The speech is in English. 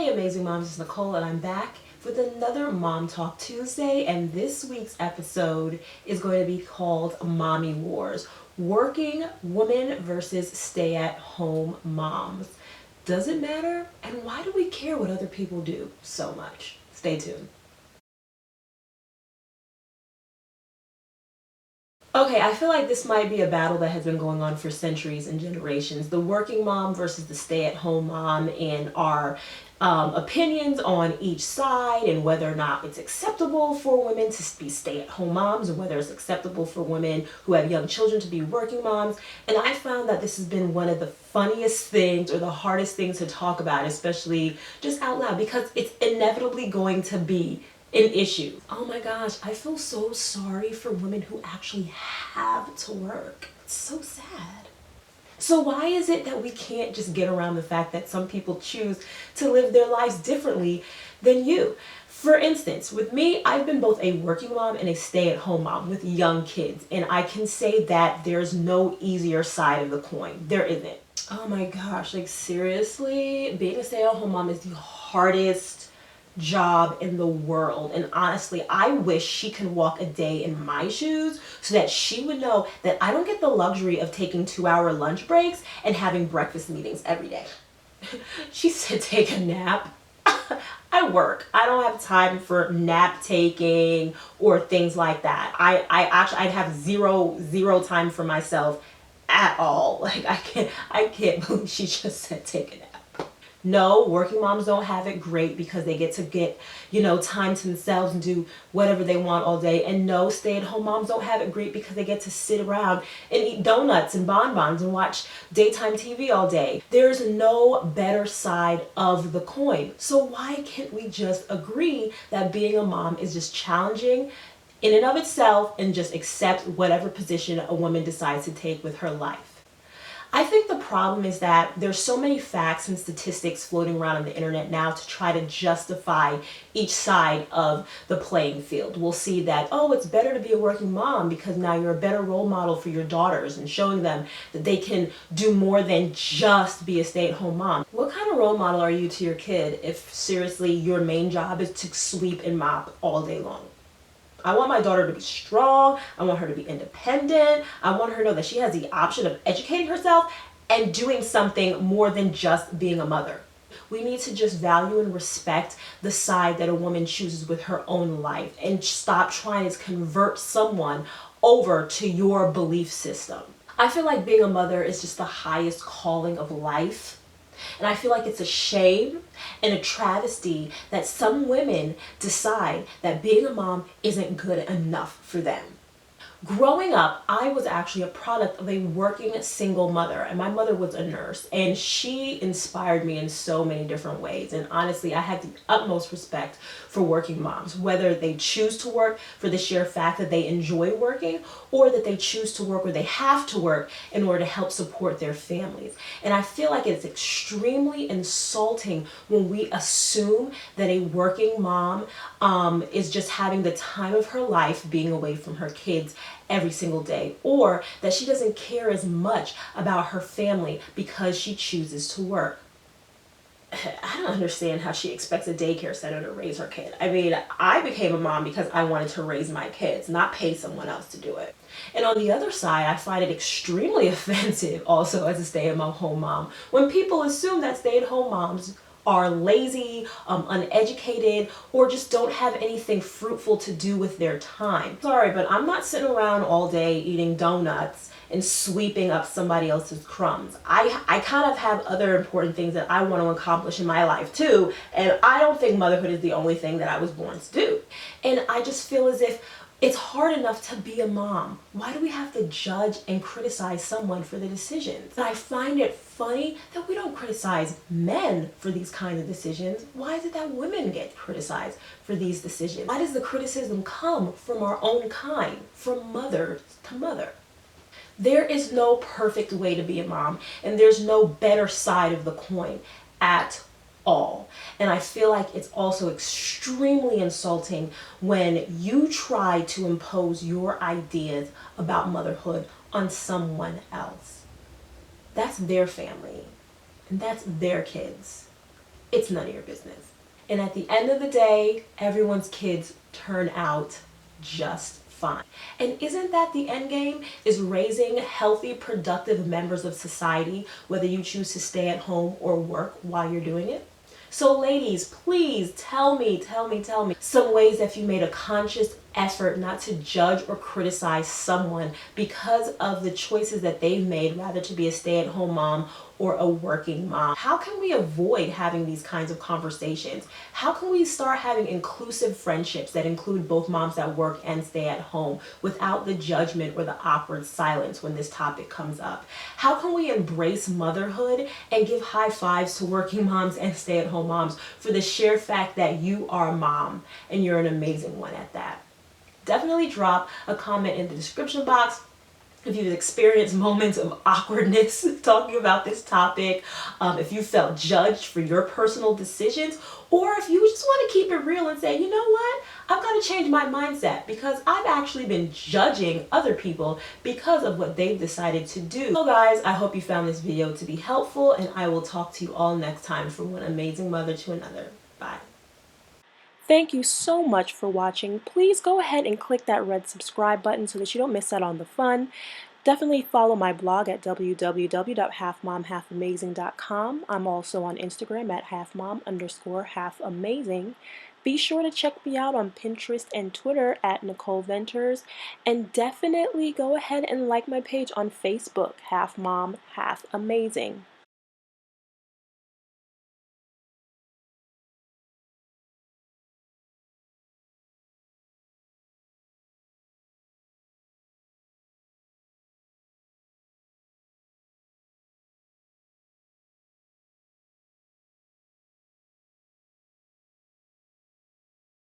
Hey amazing moms, it's Nicole and I'm back with another Mom Talk Tuesday, and this week's episode is going to be called Mommy Wars. Working women versus stay-at-home moms. Does it matter? And why do we care what other people do so much? Stay tuned. Okay, I feel like this might be a battle that has been going on for centuries and generations. The working mom versus the stay-at-home mom, and our opinions on each side, and whether or not it's acceptable for women to be stay-at-home moms, or whether it's acceptable for women who have young children to be working moms. And I found that this has been one of the funniest things or the hardest things to talk about, especially just out loud, because it's inevitably going to be an issue. Oh my gosh, I feel so sorry for women who actually have to work. It's so sad. So why is it that we can't just get around the fact that some people choose to live their lives differently than you? For instance, with me, I've been both a working mom and a stay-at-home mom with young kids, and I can say that there's no easier side of the coin. There isn't. Oh my gosh, like seriously, being a stay-at-home mom is the hardest job in the world, and honestly I wish she could walk a day in my shoes so that she would know that I don't get the luxury of taking 2-hour lunch breaks and having breakfast meetings every day. She said take a nap. I work. I don't have time for nap taking or things like that. I'd have zero time for myself at all. Like I can't believe she just said take a nap. No, working moms don't have it great because they get, time to themselves and do whatever they want all day. And no, stay-at-home moms don't have it great because they get to sit around and eat donuts and bonbons and watch daytime TV all day. There's no better side of the coin. So why can't we just agree that being a mom is just challenging in and of itself, and just accept whatever position a woman decides to take with her life? I think the problem is that there's so many facts and statistics floating around on the internet now to try to justify each side of the playing field. We'll see that, oh, it's better to be a working mom because now you're a better role model for your daughters and showing them that they can do more than just be a stay-at-home mom. What kind of role model are you to your kid if seriously your main job is to sweep and mop all day long? I want my daughter to be strong. I want her to be independent. I want her to know that she has the option of educating herself and doing something more than just being a mother. We need to just value and respect the side that a woman chooses with her own life, and stop trying to convert someone over to your belief system. I feel like being a mother is just the highest calling of life. And I feel like it's a shame and a travesty that some women decide that being a mom isn't good enough for them. Growing up, I was actually a product of a working single mother, and my mother was a nurse, and she inspired me in so many different ways. And honestly, I had the utmost respect for working moms, whether they choose to work for the sheer fact that they enjoy working, or that they choose to work or they have to work in order to help support their families. And I feel like it's extremely insulting when we assume that a working mom is just having the time of her life being away from her kids every single day, or that she doesn't care as much about her family because she chooses to work. I don't understand how she expects a daycare center to raise her kid. I mean, I became a mom because I wanted to raise my kids, not pay someone else to do it. And on the other side, I find it extremely offensive also as a stay-at-home mom when people assume that stay-at-home moms are lazy, uneducated, or just don't have anything fruitful to do with their time. Sorry, but I'm not sitting around all day eating donuts and sweeping up somebody else's crumbs. I kind of have other important things that I want to accomplish in my life too, and I don't think motherhood is the only thing that I was born to do. And I just feel as if it's hard enough to be a mom. Why do we have to judge and criticize someone for the decisions? And I find it funny that we don't criticize men for these kinds of decisions. Why is it that women get criticized for these decisions? Why does the criticism come from our own kind, from mother to mother? There is no perfect way to be a mom, and there's no better side of the coin at all. And I feel like it's also extremely insulting when you try to impose your ideas about motherhood on someone else. That's their family, and that's their kids. it's none of your business. And at the end of the day, everyone's kids turn out just fine. And isn't that the end game? Is raising healthy, productive members of society, whether you choose to stay at home or work while you're doing it? So ladies, please tell me some ways that you made a conscious effort not to judge or criticize someone because of the choices that they've made, rather to be a stay-at-home mom or a working mom. How can we avoid having these kinds of conversations? How can we start having inclusive friendships that include both moms that work and stay at home without the judgment or the awkward silence when this topic comes up? How can we embrace motherhood and give high fives to working moms and stay-at-home moms for the sheer fact that you are a mom and you're an amazing one at that? Definitely drop a comment in the description box if you've experienced moments of awkwardness talking about this topic, if you felt judged for your personal decisions, or if you just want to keep it real and say, you know what, I've got to change my mindset because I've actually been judging other people because of what they've decided to do. So guys, I hope you found this video to be helpful, and I will talk to you all next time, from one amazing mother to another. Bye. Thank you so much for watching. Please go ahead and click that red subscribe button so that you don't miss out on the fun. Definitely follow my blog at www.halfmomhalfamazing.com. I'm also on Instagram at halfmom_halfamazing. Be sure to check me out on Pinterest and Twitter at Nicole Ventures. And definitely go ahead and like my page on Facebook, Half Mom, Half Amazing.